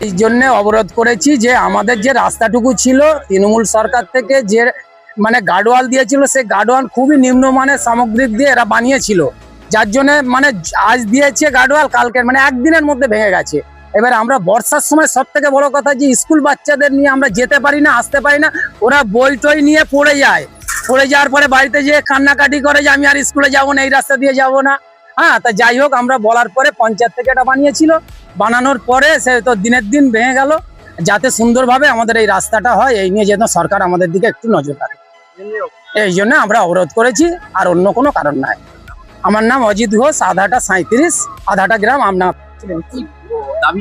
এই জন্য অবরোধ করেছি যে আমাদের যে রাস্তাটুকু ছিল তৃণমূল সরকার থেকে যে মানে গার্ডওয়াল দিয়েছিল, সেই গার্ডওয়াল খুবই নিম্নমানের সামগ্রিক দিয়ে এরা বানিয়েছিল, যার জন্য মানে আজ দিয়েছে গার্ডওয়াল, কালকে মানে একদিনের মধ্যে ভেঙে গেছে। এবার আমরা বর্ষার সময় সব থেকে বড় কথা যে স্কুল বাচ্চাদের নিয়ে আমরা যেতে পারি না, আসতে পারি না, ওরা বই টই নিয়ে পড়ে যায়, পড়ে যাওয়ার পরে বাড়িতে যেয়ে কান্নাকাটি করে যে আমি আর স্কুলে যাবো না, এই রাস্তা দিয়ে যাবো না। হ্যাঁ, তা যাই হোক, আমরা বলার পরে পঞ্চায়েত থেকে এটা বানিয়েছিল, বানানোর পরে সে তো দিনের দিন ভেঙে গেল। যাতে সুন্দরভাবে আমাদের এই রাস্তাটা হয়, এই নিয়ে যেন সরকার আমাদের দিকে একটু নজর রাখে, এই জন্য আমরা অবরোধ করেছি, আর অন্য কোনো কারণ নাই। আমার নাম অজিত ঘোষ, আধাটা 37, আধাটা গ্রাম। আপনার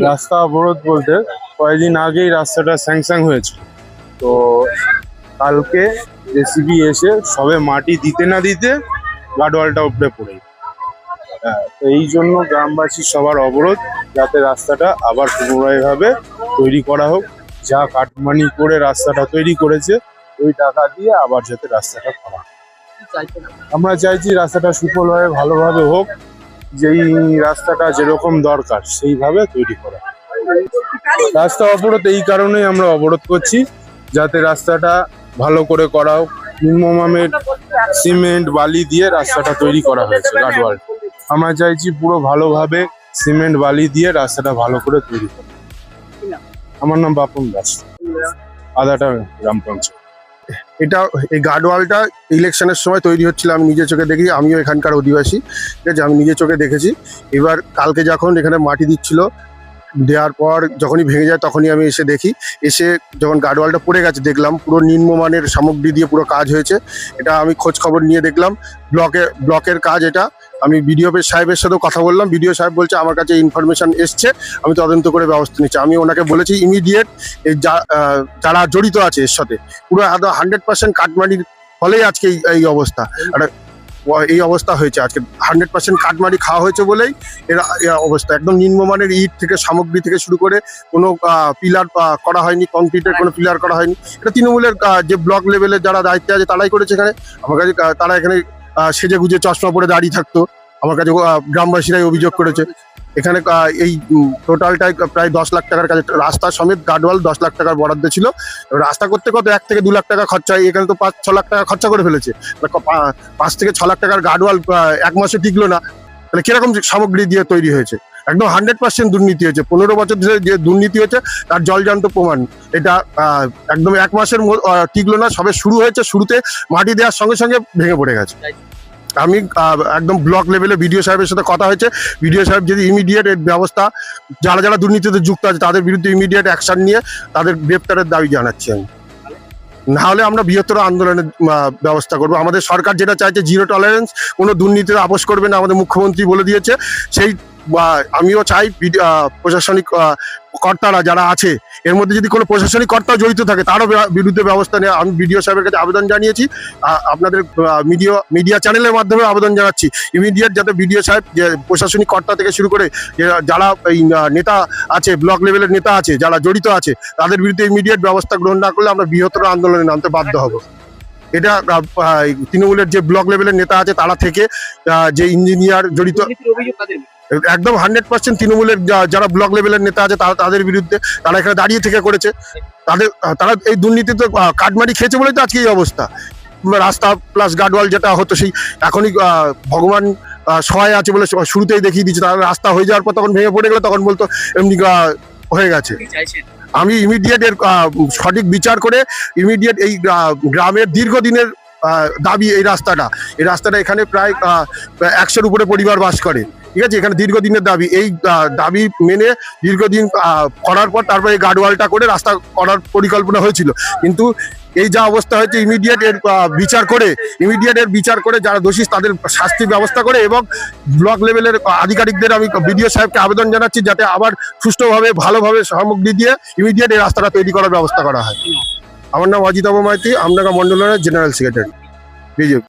রাস্তা অবরোধ বলতে কয়েকদিন আগেই রাস্তাটা স্যাংশন হয়েছে, তো কালকে জেসিবি এসে সবে মাটি দিতে না দিতে গার্ডওয়ালটা উপরে পড়ে, তো এই জন্য গ্রামবাসী সবার অবরোধ, যাতে রাস্তাটা আবার পুনরায়ভাবে তৈরি করা হোক। যা কাটমানি করে রাস্তাটা তৈরি করেছে ওই টাকা দিয়ে আবার যাতে রাস্তাটা করা হয়। আমরা চাইছি রাস্তাটা সুফলভাবে ভালোভাবে হোক, যেই রাস্তাটা যেরকম দরকার সেইভাবে তৈরি করা। রাস্তা অবরোধ এই কারণেই আমরা অবরোধ করছি, যাতে রাস্তাটা ভালো করে করা হোক। নিম্নমানের সিমেন্ট বালি দিয়ে রাস্তাটা তৈরি করা হয়েছে গার্ডওয়াল, আমরা চাইছি পুরো ভালোভাবে সিমেন্ট বালি দিয়ে রাস্তাটা ভালো করে তৈরি করা। আমার নাম বাপন দাস, আদাটা গ্রাম পঞ্চায়েত। এটা এই গার্ডওয়ালটা ইলেকশনের সময় তৈরি হচ্ছিল, আমি নিজে চোখে দেখি, আমিও এখানকার অধিবাসী, ঠিক আছে, আমি নিজে চোখে দেখেছি। এবার কালকে যখন এখানে মাটি দিচ্ছিল, দেওয়ার পর যখনই ভেঙে যায় তখনই আমি এসে দেখি, এসে যখন গার্ডওয়ালটা পড়ে গেছে দেখলাম পুরো নিম্নমানের সামগ্রী দিয়ে পুরো কাজ হয়েছে। এটা আমি খোঁজ খবর নিয়ে দেখলাম, ব্লকের কাজ এটা। আমি বিডিও সাহেবের সাথেও কথা বললাম, বিডিও সাহেব বলছে আমার কাছে ইনফরমেশন এসছে, আমি তদন্ত করে ব্যবস্থা নিচ্ছি। আমি ওনাকে বলেছি ইমিডিয়েট যারা জড়িত আছে এর সাথে পুরো 100% কাটমানির ফলেই আজকে এই অবস্থা, এই অবস্থা হয়েছে। আজকে 100% কাটমারি খাওয়া হয়েছে বলেই এর অবস্থা। একদম নিম্নমানের ইট থেকে সামগ্রী থেকে শুরু করে কোনো পিলার করা হয়নি, কংক্রিটের কোনো পিলার করা হয়নি। এটা তৃণমূলের যে ব্লক লেভেলের যারা দায়িত্বে আছে তারাই করেছে। এখানে আমার কাছে তারা এখানে সেজে গুজে চশমা পরে দাঁড়িয়ে থাকতো, আমার কাছে গ্রামবাসীরাই অভিযোগ করেছে। এখানে এই টোটালটাই প্রায় 10 লাখ টাকার কাছে, রাস্তা সমেত গার্ডওয়াল 10 লাখ টাকার বরাদ্দ ছিল। রাস্তা করতে কত 1 থেকে 2 লাখ টাকা খরচা হয়, এখানে তো 5-6 লাখ টাকা খরচা করে ফেলেছে। 5 থেকে 6 লাখ টাকার গার্ডওয়াল 1 মাসে টিকলো না, তাহলে কিরকম সামগ্রী দিয়ে তৈরি হয়েছে? একদম 100% দুর্নীতি হয়েছে। 15 বছর ধরে যে দুর্নীতি হয়েছে তার জলজান্ত প্রমাণ। এটা একদম 1 মাসের টিকলো না, সবে শুরু হয়েছে, শুরুতে মাটি দেওয়ার সঙ্গে সঙ্গে ভেঙে পড়ে গেছে। আমি একদম ব্লক লেভেলে বিডিও সাহেবের সাথে কথা হয়েছে, বিডিও সাহেব যদি ইমিডিয়েট এর ব্যবস্থা, যারা যারা দুর্নীতিতে যুক্ত আছে তাদের বিরুদ্ধে ইমিডিয়েট অ্যাকশন নিয়ে তাদের গ্রেপ্তারের দাবি জানাচ্ছি আমি। নাহলে আমরা বৃহত্তর আন্দোলনের ব্যবস্থা করবো। আমাদের সরকার যেটা চাইছে জিরো টলারেন্স, কোনো দুর্নীতির আপোষ করবে না, আমাদের মুখ্যমন্ত্রী বলে দিয়েছে। সেই আমিও চাই প্রশাসনিক কর্তারা যারা আছে এর মধ্যে যদি কোনো প্রশাসনিক কর্তাও জড়িত থাকে তারও বিরুদ্ধে ব্যবস্থা নেওয়া। আমি বিডিও সাহেবের কাছে আবেদন জানিয়েছি, আপনাদের মিডিয়া চ্যানেলের মাধ্যমে আবেদন জানাচ্ছি ইমিডিয়েট যাতে বিডিও সাহেব যে প্রশাসনিক কর্তা থেকে শুরু করে যারা এই নেতা আছে, ব্লক লেভেলের নেতা আছে, যারা জড়িত আছে তাদের বিরুদ্ধে ইমিডিয়েট ব্যবস্থা গ্রহণ না করলে আমরা বৃহত্তর আন্দোলনে নামতে বাধ্য হব। এটা তৃণমূলের যে ব্লক লেভেলের নেতা আছে তারা থেকে যে ইঞ্জিনিয়ার জড়িত, একদম 100% তৃণমূলের যারা ব্লক লেভেলের নেতা আছে তাদের বিরুদ্ধে, তারা এখানে দাঁড়িয়ে থেকে করেছে। তারা এই দুর্নীতিতে কাটমারি খেয়েছে বলেই তো আজকে এই অবস্থা। রাস্তা প্লাস গার্ডওয়াল যেটা হতো সেই এখনই ভগবান সহায় আছে বলে শুরুতেই দেখিয়ে দিচ্ছে, তার রাস্তা হয়ে যাওয়ার পর তখন ভেঙে পড়ে গেলে তখন বলতো এমনি হয়ে গেছে। আমি ইমিডিয়েট এর সঠিক বিচার করে ইমিডিয়েট এই গ্রামের দীর্ঘদিনের দাবি এই রাস্তাটা এখানে প্রায় 100-র উপরে পরিবার বাস করে, ঠিক আছে, এখানে দীর্ঘদিনের দাবি, এই দাবি মেনে দীর্ঘদিন করার পর তারপরে এই গার্ডওয়ালটা করে রাস্তা করার পরিকল্পনা হয়েছিল, কিন্তু এই যা অবস্থা হয়েছে ইমিডিয়েট এর বিচার করে যারা দোষী তাদের শাস্তির ব্যবস্থা করে, এবং ব্লক লেভেলের আধিকারিকদের আমি বিডিও সাহেবকে আবেদন জানাচ্ছি যাতে আবার সুষ্ঠুভাবে ভালোভাবে সামগ্রী দিয়ে ইমিডিয়েট এই রাস্তাটা তৈরি করার ব্যবস্থা করা হয়। আমার নাম অজিতাভ মাইতি, আমডাঙ্গা মন্ডলের জেনারেল সেক্রেটারি বিজেপি।